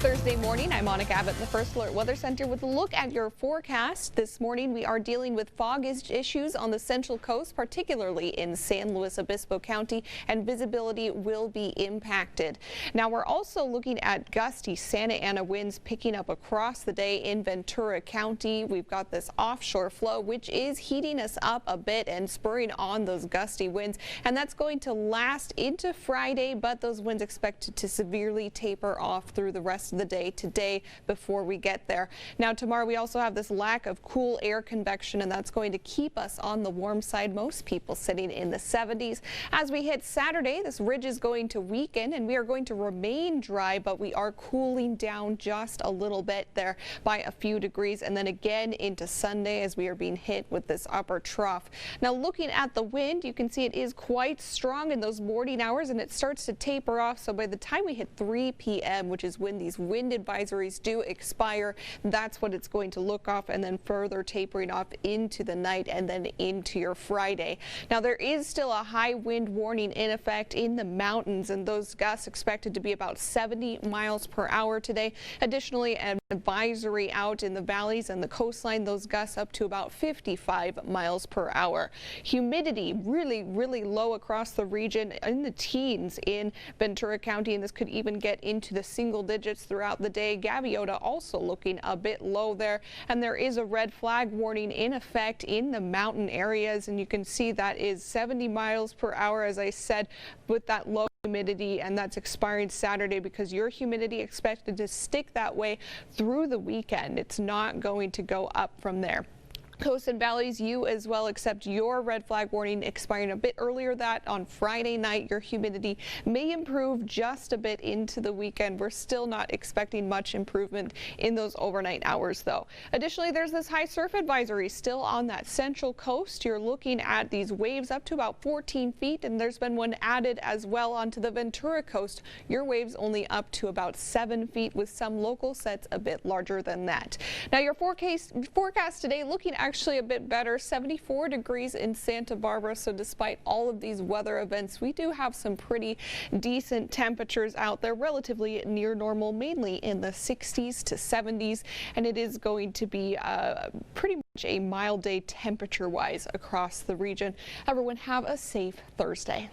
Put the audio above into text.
Thursday morning, I'm Monica Abbott, the First Alert Weather Center with a look at your forecast. This morning, we are dealing with fog issues on the Central Coast, particularly in San Luis Obispo County, and visibility will be impacted. Now, we're also looking at gusty Santa Ana winds picking up across the day in Ventura County. We've got this offshore flow, which is heating us up a bit and spurring on those gusty winds, and that's going to last into Friday, but those winds expected to severely taper off through the rest of the day today before we get there. Now tomorrow we also have this lack of cool air convection, and that's going to keep us on the warm side. Most people sitting in the 70s. As we hit Saturday, this ridge is going to weaken and we are going to remain dry, but we are cooling down just a little bit there by a few degrees, and then again into Sunday as we are being hit with this upper trough. Now looking at the wind, you can see it is quite strong in those morning hours and it starts to taper off. So by the time we hit 3 p.m., which is when these wind advisories do expire, that's what it's going to look off, and then further tapering off into the night and then into your Friday. Now there is still a high wind warning in effect in the mountains, and those gusts expected to be about 70 miles per hour today. Additionally, an advisory out in the valleys and the coastline, those gusts up to about 55 miles per hour. Humidity really low across the region, in the teens in Ventura County, and this could even get into the single digits throughout the day. Gaviota also looking a bit low there, and there is a red flag warning in effect in the mountain areas, and you can see that is 70 miles per hour, as I said, with that low humidity, and that's expiring Saturday because your humidity expected to stick that way through the weekend. It's not going to go up from there. Coast and valleys, you as well, except your red flag warning expiring a bit earlier. That on Friday night, your humidity may improve just a bit into the weekend. We're still not expecting much improvement in those overnight hours, though. Additionally, there's this high surf advisory still on that Central Coast. You're looking at these waves up to about 14 feet, and there's been one added as well onto the Ventura Coast. Your waves only up to about 7 feet, with some local sets a bit larger than that. Now, your forecast today looking actually a bit better, 74 degrees in Santa Barbara. So despite all of these weather events, we do have some pretty decent temperatures out there, relatively near normal, mainly in the 60s to 70s, and it is going to be pretty much a mild day temperature wise across the region. Everyone have a safe Thursday.